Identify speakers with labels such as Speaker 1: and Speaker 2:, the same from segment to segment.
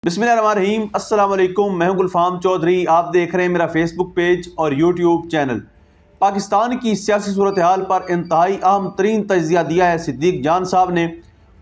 Speaker 1: बिस्मिल्लाहिर्रहमानिर्रहीम, अस्सलाम वालेकुम। मैं हूं गुलफाम चौधरी। आप देख रहे हैं मेरा फेसबुक पेज और यूट्यूब चैनल। पाकिस्तान की सियासी सूरत हाल पर इंतहाई अहम तरीन तज्ज़िया दिया है सिद्दीक जान साहब ने,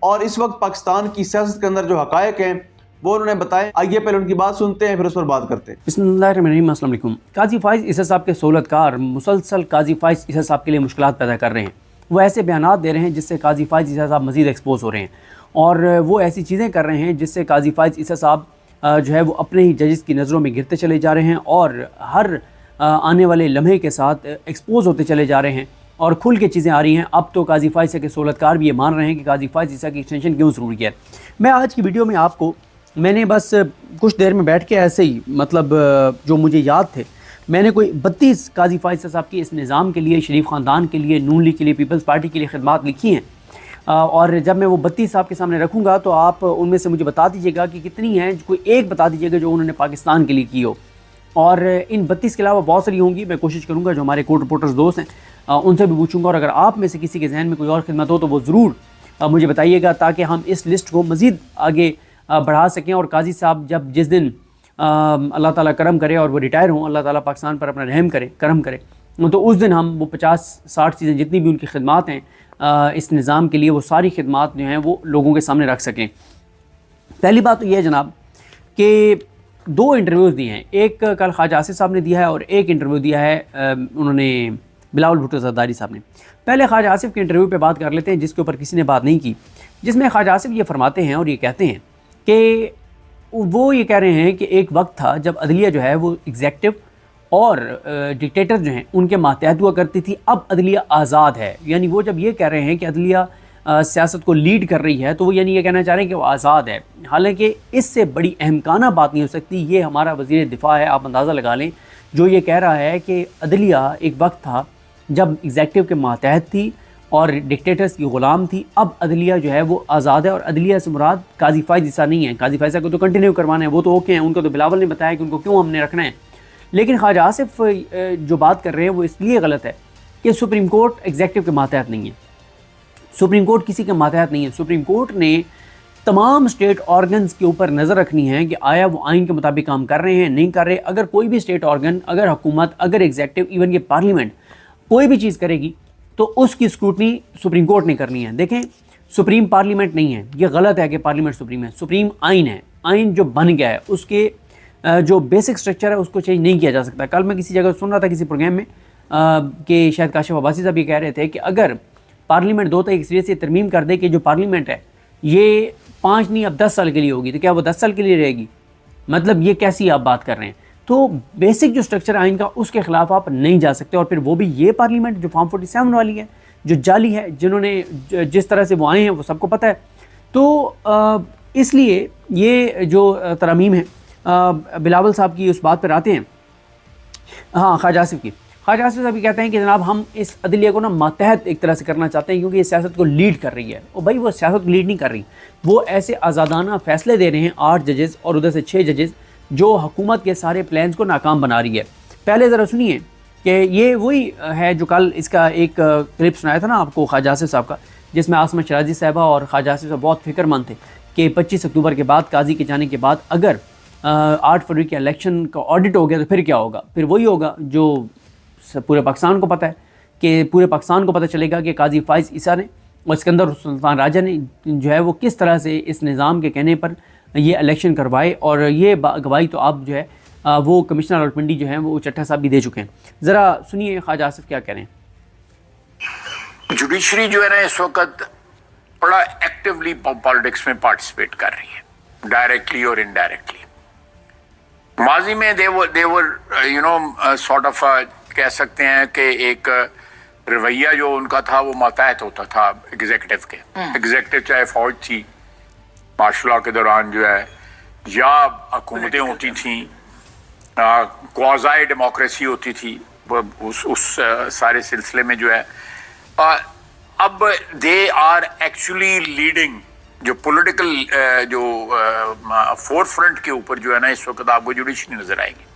Speaker 1: और इस वक्त पाकिस्तान की सियासत के अंदर जो हक़ायक़ हैं वो उन्होंने बताए। आइए पहले उनकी बात सुनते हैं, फिर उस पर बात करते हैं।
Speaker 2: बिस्मिल्लाहिर्रहमानिर्रहीम, अस्सलाम वालेकुम। काजी फ़ाइज़ ईसा साहब के सहूलतकार मुसलसल काजी फ़ाइज़ ईसा साहब के लिए मुश्किलात पैदा कर रहे हैं। वो ऐसे बयानात दे रहे हैं जिससे काजी फ़ाइज़ ईसा साहब मज़ीद एक्सपोज हो रहे हैं, और वो ऐसी चीज़ें कर रहे हैं जिससे काजी फ़ाइज़ ईसा साहब जो है वो अपने ही जजेस की नज़रों में गिरते चले जा रहे हैं, और हर आने वाले लम्हे के साथ एक्सपोज होते चले जा रहे हैं और खुल के चीज़ें आ रही हैं। अब तो काजी फ़ाइज़ ईसा के सहूलतकार भी ये मान रहे हैं कि काजी फ़ाइज़ ईसा की एक्सटेंशन क्यों ज़रूरी है। मैं आज की वीडियो में आपको मैंने बस कुछ देर में बैठ के ऐसे ही जो मुझे याद थे, मैंने कोई 32 काजी फ़ाइज़ साहब की इस निज़ाम के लिए, शरीफ ख़ानदान के लिए, नून लीग के लिए, पीपल्स पार्टी के लिए खिदमात लिखी हैं। और जब मैं वो 32 साहब के सामने रखूँगा तो आप उनमें से मुझे बता दीजिएगा कि कितनी हैं, कोई एक बता दीजिएगा जो उन्होंने पाकिस्तान के लिए की हो। और इन 32 के अलावा बहुत सारी होंगी। मैं कोशिश करूँगा जो हमारे कोर्ट रिपोर्टर्स दोस्त हैं उनसे भी पूछूँगा, और अगर आप में से किसी के जहन में कोई और खिदमत हो तो वो ज़रूर मुझे बताइएगा, ताकि हम इस लिस्ट को मज़ीद आगे बढ़ा सकें। और काजी साहब जब जिस दिन अल्लाह ताला करम करे और वो रिटायर हों, अल्लाह ताला पाकिस्तान पर अपना रहम करे, करम करे, तो उस दिन हम वो 50-60 चीज़ें जितनी भी उनकी खिदमात हैं इस निज़ाम के लिए, वो सारी खिदमात जो हैं वो लोगों के सामने रख सकें। पहली बात तो ये है जनाब कि 2 इंटरव्यूज़ दिए हैं। एक कल ख्वाजा आसिफ साहब ने दिया है और एक इंटरव्यू दिया है उन्होंने बिलावल भुट्टो ज़रदारी साहब ने। पहले ख्वाजा आसिफ के इंटरव्यू पे बात कर लेते हैं, जिसके ऊपर किसी ने बात नहीं की, जिसमें ख्वाजा आसिफ ये फरमाते हैं और ये कहते हैं कि वो ये कह रहे हैं कि एक वक्त था जब अदलिया जो है वो एग्जेक्टिव और डिक्टेटर जो हैं उनके मातहत हुआ करती थी। अब अदलिया आज़ाद है, यानी वो जब ये कह रहे हैं कि अदलिया सियासत को लीड कर रही है, तो वो यानी ये कहना चाह रहे हैं कि वो आज़ाद है। हालांकि इससे बड़ी अहमकाना बात नहीं हो सकती। ये हमारा वज़ीर दिफा है, आप अंदाज़ा लगा लें, जो ये कह रहा है कि अदलिया एक वक्त था जब एग्जेक्टिव के मातहत थी और डिक्टेटर्स की ग़ुलाम थी। अब अदलिया जो है वो आज़ाद है, और अदलिया से मुराद काजी फ़ाइज़ ईसा नहीं है। काजी फ़ाइज़ को तो कंटिन्यू करवाना है, वो तो ओके हैं, उनको तो बिलावल ने बताया कि उनको क्यों हमने रखना है। लेकिन ख्वाजा आसिफ जो बात कर रहे हैं वो इसलिए गलत है कि सुप्रीम कोर्ट एग्जेक्टिव के मातहत नहीं है। सुप्रीम कोर्ट किसी के मातहत नहीं है। सुप्रीम कोर्ट ने तमाम स्टेट ऑर्गन्स के ऊपर नज़र रखनी है कि आया वो आइन के मुताबिक काम कर रहे हैं, नहीं कर रहे। अगर कोई भी स्टेट ऑर्गन, अगर हुकूमत, अगर एग्जेक्टिव, इवन ये पार्लियामेंट कोई भी चीज़ करेगी तो उसकी स्क्रूटनी सुप्रीम कोर्ट ने करनी है। देखें, सुप्रीम पार्लियामेंट नहीं है, ये गलत है कि पार्लियामेंट सुप्रीम है। सुप्रीम आइन है। आइन जो बन गया है उसके जो बेसिक स्ट्रक्चर है उसको चेंज नहीं किया जा सकता। कल मैं किसी जगह सुन रहा था, किसी प्रोग्राम में, कि शायद काशिफ अब्बासी साहब ये कह रहे थे कि अगर पार्लियामेंट 2 तारीख से तरमीम कर दे कि जो पार्लियामेंट है ये 5 नहीं अब 10 साल के लिए होगी, तो क्या वो 10 साल के लिए रहेगी? मतलब ये कैसी आप बात कर रहे हैं? तो बेसिक जो स्ट्रक्चर आइन का, उसके ख़िलाफ़ आप नहीं जा सकते। और फिर वो भी ये पार्लियामेंट जो फॉर्म 47 वाली है, जो जाली है, जिन्होंने जिस तरह से वो आए हैं वो सबको पता है। तो इसलिए ये जो तरमीम है, बिलावल साहब की उस बात पर आते हैं। हाँ, ख्वाजा आसिफ की। ख्वाजा आसिफ साहब ये कहते हैं कि जनाब हम इस अदलिया को ना मातहत एक तरह से करना चाहते हैं, क्योंकि ये सियासत को लीड कर रही है। और भाई वो सियासत लीड नहीं कर रही, वो ऐसे आज़ादाना फ़ैसले दे रहे हैं 8 जजेस और उधर से 6 जजेस, जो हुकूमत के सारे प्लान्स को नाकाम बना रही है। पहले ज़रा सुनिए कि ये वही है जो कल इसका एक क्लिप सुनाया था ना आपको ख्वाजा आसिफ साहब का, जिसमें आसमा शराजी साहबा और ख्वाजा आसिफ साहब बहुत फ़िक्रमंद थे कि 25 अक्टूबर के बाद, काजी के जाने के बाद, अगर 8 फरवरी के इलेक्शन का ऑडिट हो गया तो फिर क्या होगा? फिर वही होगा जो पूरे पाकिस्तान को पता है, कि पूरे पाकिस्तान को पता चलेगा कि काजी फ़ाइज़ ईसा ने और सिकंदर सुल्तान राजा ने जो है वो किस तरह से इस निज़ाम के कहने पर ये इलेक्शन करवाए। और ये गवाही तो आप जो है वो कमिश्नर रावलपिंडी जो है वो चट्टा साहब भी दे चुके हैं। ज़रा सुनिए ख्वाजा आसिफ क्या कह रहे हैं।
Speaker 3: जुडिशरी जो है ना इस वक्त बड़ा एक्टिवली पॉलिटिक्स में पार्टिसिपेट कर रही है, डायरेक्टली और इनडायरेक्टली। माजी में देवर सॉर्ट ऑफ कह सकते हैं कि एक रवैया जो उनका था वो मातहत होता था एग्जीक्यूटिव के। एग्जीक्यूटिव चाहे फौज थी मार्शल लॉ के दौरान जो है, या हुकूमतें होती थी, क्वाज़ाई डेमोक्रेसी होती थी, उस सारे सिलसिले में जो है अब दे आर एक्चुअली लीडिंग जो पॉलिटिकल जो फोर फ्रंट के ऊपर जो है ना इस वक्त आपको जुडिशरी नजर आएगी।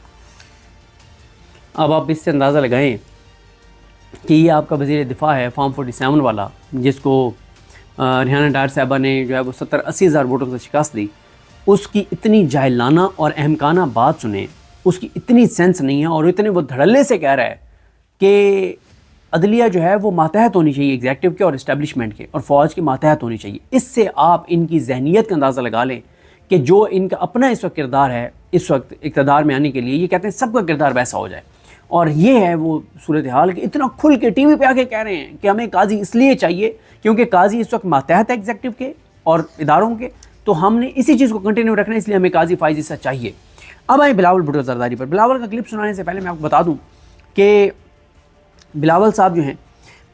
Speaker 2: अब आप इससे अंदाज़ा लगाएं कि ये आपका वज़ीर दिफा है फॉर्म 47 वाला, जिसको रिहाना डार साहबा ने जो है वो 70-80 हज़ार वोटों से शिकस्त दी। اس کی اتنی جاہلانہ اور احمقانہ بات سنیں، اس کی اتنی سینس نہیں ہے، اور اتنے وہ دھڑلے سے کہہ رہا ہے کہ عدلیہ جو ہے وہ ماتحت ہونی چاہیے ایگزیکٹو کے اور اسٹیبلشمنٹ کے، اور فوج کی ماتحت ہونی چاہیے۔ اس سے آپ ان کی ذہنیت کا اندازہ لگا لیں کہ جو ان کا اپنا اس وقت کردار ہے، اس وقت اقتدار میں آنے کے لیے، یہ کہتے ہیں سب کا کردار ویسا ہو جائے، اور یہ ہے وہ صورتحال کہ اتنا کھل کے ٹی وی پہ آ کے کہہ رہے ہیں کہ ہمیں قاضی اس لیے چاہیے کیونکہ قاضی اس وقت ماتحت ہے ایگزیکٹو کے اور اداروں کے، تو ہم نے اسی چیز کو کنٹینیو رکھنا ہے، اس لیے ہمیں قاضی فائز عیسیٰ چاہیے۔ اب آئیں بلاول بھٹو زرداری پر۔ بلاول کا کلپ سنانے سے پہلے میں آپ کو بتا دوں کہ بلاول صاحب جو ہیں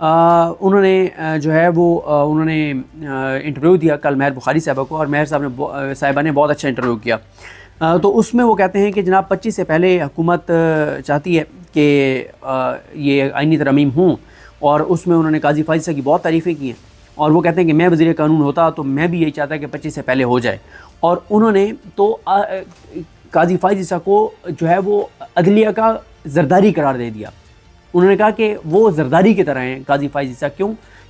Speaker 2: انہوں نے جو ہے وہ انہوں نے انٹرویو دیا کل مہر بخاری صاحبہ کو، اور مہر صاحبہ نے بہت اچھا انٹرویو کیا۔ تو اس میں وہ کہتے ہیں کہ جناب 25 سے پہلے حکومت چاہتی ہے کہ یہ آئینی ترامیم ہوں، اور اس میں انہوں نے قاضی فائز عیسیٰ کی بہت تعریفیں کی ہیں، اور وہ کہتے ہیں کہ میں وزیر قانون ہوتا تو میں بھی یہی چاہتا کہ 25 سے پہلے ہو جائے، اور انہوں نے تو قاضی فائز عیسیٰ کو جو ہے وہ عدلیہ کا زرداری قرار دے دیا۔ انہوں نے کہا کہ وہ زرداری کی طرح ہیں قاضی فائز عیسیٰ،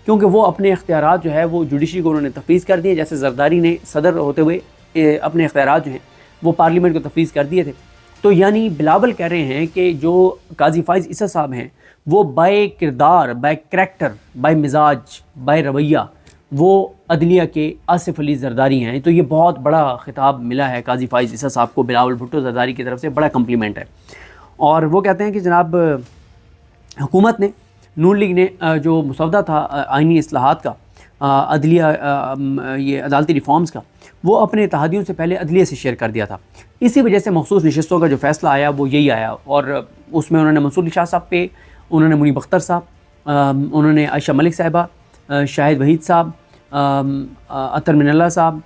Speaker 2: کیونکہ وہ اپنے اختیارات جو ہے وہ جوڈیشری کو انہوں نے تفویض کر دیے، جیسے زرداری نے صدر ہوتے ہوئے اپنے اختیارات جو ہیں وہ پارلیمنٹ کو تفویض کر دیے تھے۔ تو یعنی بلاول کہہ رہے ہیں کہ جو قاضی فائز عیسیٰ صاحب ہیں وہ بائے کردار، بائے کریکٹر، بائے مزاج، بائے رویہ وہ عدلیہ کے آصف علی زرداری ہیں۔ تو یہ بہت بڑا خطاب ملا ہے قاضی فائز عیسیٰ صاحب کو بلاول بھٹو زرداری کی طرف سے، بڑا کمپلیمنٹ ہے۔ اور وہ کہتے ہیں کہ جناب حکومت نے، نون لیگ نے جو مسودہ تھا آئینی اصلاحات کا، عدلیہ یہ عدالتی ریفارمز کا، وہ اپنے اتحادیوں سے پہلے عدلیہ سے شیئر کر دیا تھا۔ اسی وجہ سے مخصوص نشستوں کا جو فیصلہ آیا وہ یہی آیا، اور اس میں انہوں نے منصور علی شاہ صاحب پہ، انہوں نے منیب اختر صاحب، انہوں نے عائشہ ملک صاحبہ، شاہد وحید صاحب، عطر من اللہ صاحب،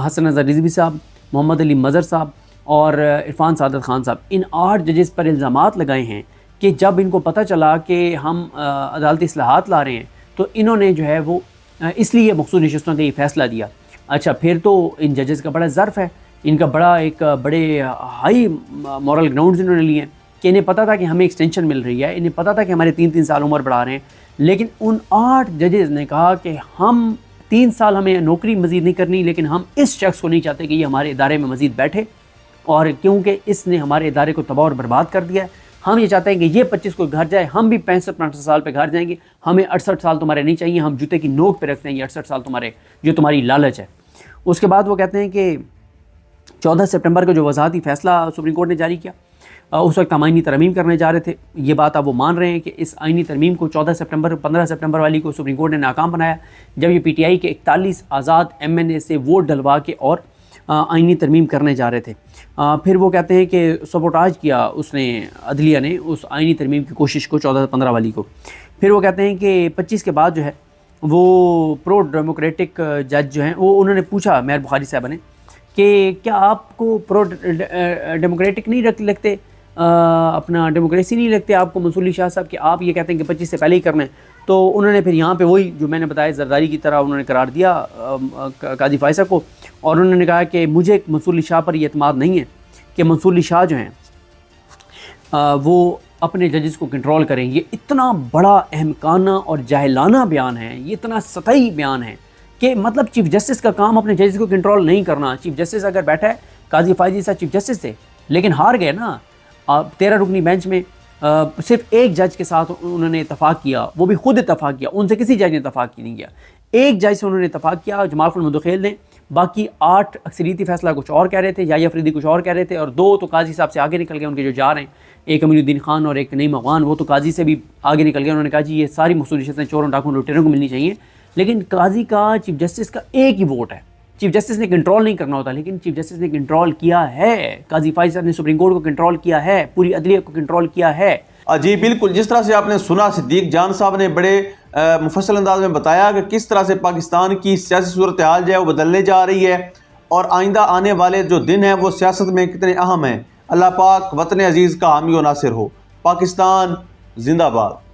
Speaker 2: حسن نظر رضوی صاحب، محمد علی مظہر صاحب اور عرفان سعادت خان صاحب، ان 8 ججز پر الزامات لگائے ہیں کہ جب ان کو پتہ چلا کہ ہم عدالتی اصلاحات لا رہے ہیں تو انہوں نے جو ہے وہ اس لیے مخصوص نشستوں کا یہ فیصلہ دیا۔ اچھا، پھر تو ان ججز کا بڑا ظرف ہے، ان کا بڑے ہائی مورل گراؤنڈز انہوں نے لیے ہیں کہ انہیں پتہ تھا کہ ہمیں ایکسٹینشن مل رہی ہے، انہیں پتہ تھا کہ ہمارے 3 سال عمر بڑھا رہے ہیں، لیکن ان 8 ججز نے کہا کہ ہم 3 سال ہمیں نوکری مزید نہیں کرنی، لیکن ہم اس شخص کو نہیں چاہتے کہ یہ ہمارے ادارے میں مزید بیٹھے، اور کیونکہ اس نے ہمارے ادارے کو تباہ اور برباد کر دیا ہے، ہم یہ چاہتے ہیں کہ یہ 25 کو گھر جائے، ہم بھی 65 سال پہ گھر جائیں گے، ہمیں 68 سال تمہارے نہیں چاہیے، ہم جوتے کی نوک پہ رکھتے ہیں یہ 68 سال تمہارے، جو تمہاری لالچ ہے۔ اس کے بعد وہ کہتے ہیں کہ 14 سپٹمبر کو جو وضاحتی فیصلہ سپریم کورٹ نے جاری کیا، اس وقت ہم آئینی ترمیم کرنے جا رہے تھے، یہ بات اب وہ مان رہے ہیں کہ اس آئینی ترمیم کو 15 سپٹمبر والی کو سپریم کورٹ نے ناکام بنایا، جب یہ پی ٹی آئی کے 41 آزاد ایم این اے سے ووٹ ڈلوا کے اور آئینی ترمیم کرنے جا رہے تھے۔ پھر وہ کہتے ہیں کہ سبوٹاج کیا اس نے، عدلیہ نے، اس آئینی ترمیم کی کوشش کو 14-15 والی کو۔ پھر وہ کہتے ہیں کہ 25 کے بعد جو ہے وہ پرو ڈیموکریٹک جج جو ہیں وہ انہوں نے پوچھا مہر بخاری صاحبہ نے کہ کیا آپ کو پرو ڈیموکریٹک نہیں لگتے، اپنا ڈیموکریسی نہیں لگتے آپ کو منصور علی شاہ صاحب، کہ آپ یہ کہتے ہیں کہ 25 سے پہلے ہی کرنا ہے؟ تو انہوں نے پھر یہاں پہ وہی جو میں نے بتایا زرداری کی طرح انہوں نے قرار دیا قاضی فائز کو، اور انہوں نے کہا کہ مجھے منصور علی شاہ پر یہ اعتماد نہیں ہے کہ منصور علی شاہ جو ہیں وہ اپنے ججز کو کنٹرول کریں۔ یہ اتنا بڑا احمقانہ اور جاہلانہ بیان ہے، یہ اتنا سطحی بیان ہے کہ مطلب چیف جسٹس کا کام اپنے ججز کو کنٹرول نہیں کرنا۔ چیف جسٹس اگر بیٹھا ہے، قاضی فائز عیسیٰ چیف جسٹس تھے لیکن ہار گئے نا، 13 رکنی بینچ میں صرف ایک جج کے ساتھ انہوں نے اتفاق کیا، وہ بھی خود اتفاق کیا، ان سے کسی جج نے اتفاق نہیں کیا، ایک جج سے انہوں نے اتفاق کیا، جمال خان مدخیل نے، باقی 8 اکثریتی فیصلہ کچھ اور کہہ رہے تھے، یا افریدی کچھ اور کہہ رہے تھے، اور 2 تو قاضی صاحب سے آگے نکل گئے، ان کے جو جا رہے ہیں، ایک امین الدین خان اور ایک نعیم افغان، وہ تو قاضی سے بھی آگے نکل گئے، انہوں نے کہا جی یہ ساری مخصوص نشستیں چوروں ڈاکوں لٹیروں کو ملنی چاہیے، لیکن قاضی کا چیف جسٹس کا ایک ہی ووٹ ہے، چیف جسٹس نے کنٹرول نہیں کرنا ہوتا، لیکن چیف جسٹس نے کنٹرول کیا ہے، قاضی فائز صاحب نے سپریم کورٹ کو کنٹرول کیا ہے، پوری عدلیہ کو کنٹرول کیا ہے۔
Speaker 1: جی بالکل، جس طرح سے آپ نے سنا، صدیق جان صاحب نے بڑے مفصل انداز میں بتایا کہ کس طرح سے پاکستان کی سیاسی صورتحال جو ہے وہ بدلنے جا رہی ہے، اور آئندہ آنے والے جو دن ہیں وہ سیاست میں کتنے اہم ہیں۔ اللہ پاک وطن عزیز کا حامی و ناصر ہو۔ پاکستان زندہ باد۔